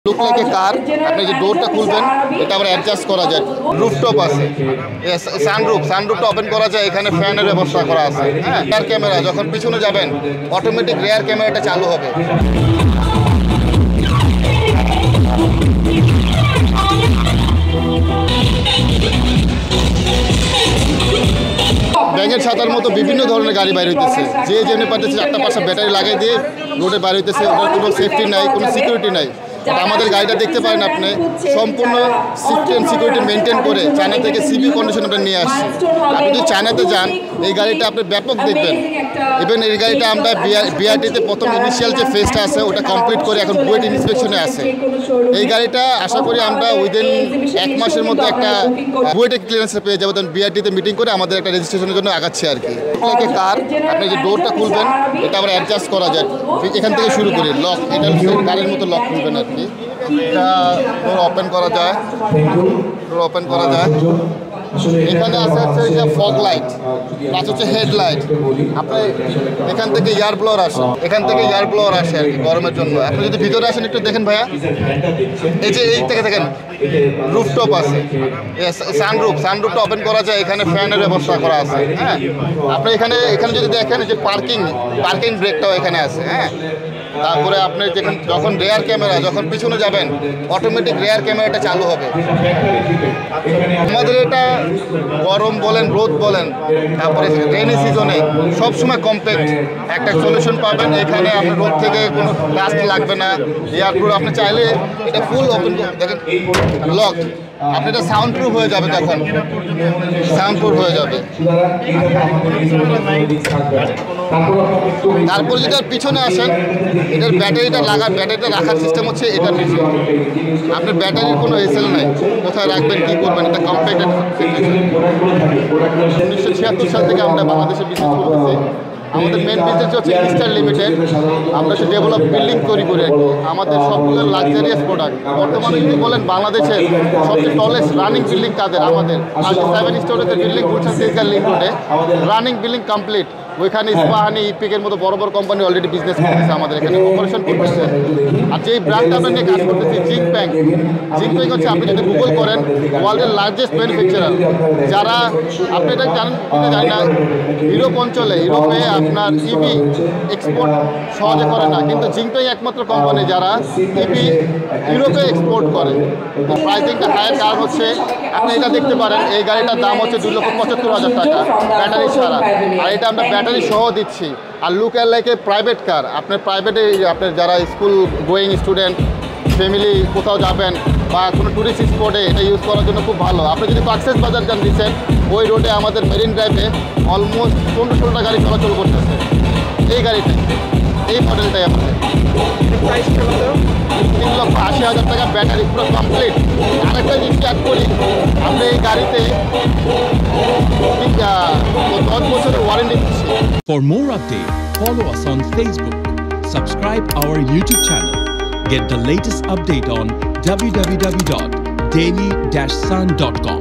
Look like এ কার। আপনি যে ডোরটা খুলবেন এটা আবার অ্যাডজাস্ট করা যায়। রুফটপ আছে, সানরুফটা ওপেন করা যায়। এখানে ফ্যানের ব্যবস্থা করা আছে। হ্যাঁ, রেয়ার ক্যামেরা, যখন পিছনে যাবেন অটোমেটিক রেয়ার ক্যামেরাটা চালু হবে। ব্যাঙের ছাতার মতো বিভিন্ন ধরনের গাড়ি বাইরে হইতেছে। যে যেমনি পারতেছে 4টা-5টা ব্যাটারি লাগিয়ে দিয়ে রোডে বাইরে হইতেছে। ওটার কোনো সেফটি নাই, কোনো সিকিউরিটি নাই। আমাদের গাড়িটা দেখতে পারেন আপনি, সম্পূর্ণ সেফটি অ্যান্ড সিকিউরিটি মেনটেন করে চায়না থেকে সিবি কন্ডিশন আমরা নিয়ে আসছি। আপনি যদি চায়নাতে যান এই গাড়িটা আপনি ব্যাপক দেখবেন। ইভেন এই গাড়িটা আমরা বিআরটিতে প্রথম ইনিশিয়াল যে ফেজটা আছে ওটা কমপ্লিট করে এখন বুয়েট ইন্সপেকশনে আছে। এই গাড়িটা আশা করি আমরা উইদিন 1 মাসের মধ্যে একটা বুয়েটে ক্লিয়ারেন্স পেয়ে যাবো। তখন বিআরটিতে মিটিং করে আমাদের একটা রেজিস্ট্রেশনের জন্য আগাচ্ছি আর কি। একটা কার, আপনি যে ডোরটা খুলবেন এটা আবার অ্যাডজাস্ট করা যায়। এখান থেকে শুরু করি লক, এটা গাড়ির মতো লক খুলবেন আর কি। এটা ডোর ওপেন করা যায়, এখানে আছে হচ্ছে যে ফগ লাইট, প্লাস হচ্ছে হেডলাইট। আপনি এখান থেকে এয়ার ব্লোয়ার আসে, আর কি গরমের জন্য। আপনি যদি ভিতরে আসেন একটু দেখেন ভাইয়া, এই যে এই থেকে দেখেন রুফটপ আছে, সানরুফটা ওপেন করা যায়। এখানে ফ্যানের ব্যবস্থা করা আছে। হ্যাঁ, আপনি এখানে যদি দেখেন যে পার্কিং ব্রেকটাও এখানে আছে। হ্যাঁ, তারপরে আপনি যখন রেয়ার ক্যামেরা, যখন পিছনে যাবেন অটোমেটিক রেয়ার ক্যামেরাটা চালু হবে। আমাদের এটা গরম বলেন, রোদ বলেন, তারপরে রেনি সিজনে সবসময় কম্প্যাক্ট একটা সলিউশন পাবেন। এখানে আপনার রোদ থেকে কোনো ডাস্ট লাগবে না। এয়ারপ্রুফ, আপনি চাইলে এটা ফুল ওপেন দেখেন লক, আপনি এটা সাউন্ড প্রুফ হয়ে যাবে। তখন তারপর যদি পিছনে আসেন, এটার ব্যাটারিটা রাখার সিস্টেম হচ্ছে এটার নিচে। আপনার ব্যাটারির কোনো এসএল নাই, কোথায় রাখবেন কী করবেন, এটা কম্প্যাক্টেড। 1976 সাল থেকে আমরা বাংলাদেশে বিজনেস করতেছি। আমাদের মেন বিজনেস হচ্ছে স্টার লিমিটেড। আমরা সে ডেভেলপ বিল্ডিং তৈরি করে রাখি। আমাদের সবগুলো লাক্সারিয়াস প্রোডাক্ট। বর্তমানে যদি বলেন বাংলাদেশের সবচেয়ে টলেস্ট রানিং বিল্ডিং কাদের, আমাদের 7 স্টোরেজের বিল্ডিং করছেন সিলকার লিঙ্ক রোডে, রানিং বিল্ডিং কমপ্লিট। ওইখানে ইস্পাহানি, ইপিকের মতো বড় কোম্পানি অলরেডি বিজনেস করতেছে, আমাদের এখানে অপারেশন করতেছে। আর যেই ব্র্যান্ডটা আমরা নিয়ে কাজ করতেছি জিঙ্ক ব্যাংক হচ্ছে, আপনি যদি গুগল করেন ওয়ার্ল্ডের লার্জেস্ট ম্যানুফ্যাকচারার। যারা আপনি এটা জানেন জানি না, ইউরোপ অঞ্চলে, ইউরোপে আপনার ইভি এক্সপোর্ট সহজে করে না, কিন্তু জিঙ্ক ব্যাংক একমাত্র কোম্পানি যারা ইভি ইউরোপে এক্সপোর্ট করে। প্রাইসিংটা হায়ার কারণ হচ্ছে আপনি এটা দেখতে পারেন, এই গাড়িটার দাম হচ্ছে 2,75,000 টাকা ব্যাটারি ছাড়া। আর এটা আমরা ব্যাটারি সহ দিচ্ছি। আর look like a private car, আপনার প্রাইভেটে আপনার যারা স্কুল গোয়িং স্টুডেন্ট, ফ্যামিলি কোথাও যাবেন বা কোনো ট্যুরিস্ট স্পটে এটা ইউজ করার জন্য খুব ভালো। আপনি যদি কক্সেস বাজার যান রিসেন্ট, ওই রোডে আমাদের মেরিন ড্রাইভে অলমোস্ট 15-16টা গাড়ি চলাচল করতেছে। এই গাড়িটাই, এই মডেলটাই আমাদের। প্রাইসটা কত? 3,80,000 টাকা ব্যাটারি পুরো কমপ্লিট। আরেকটা জিনিস অ্যাড করি, আমরা এই গাড়িতে 10 বছরের ওয়ারেন্টি দিচ্ছি। For more updates, follow us on Facebook, subscribe our YouTube channel, get the latest update on www.daily-sun.com.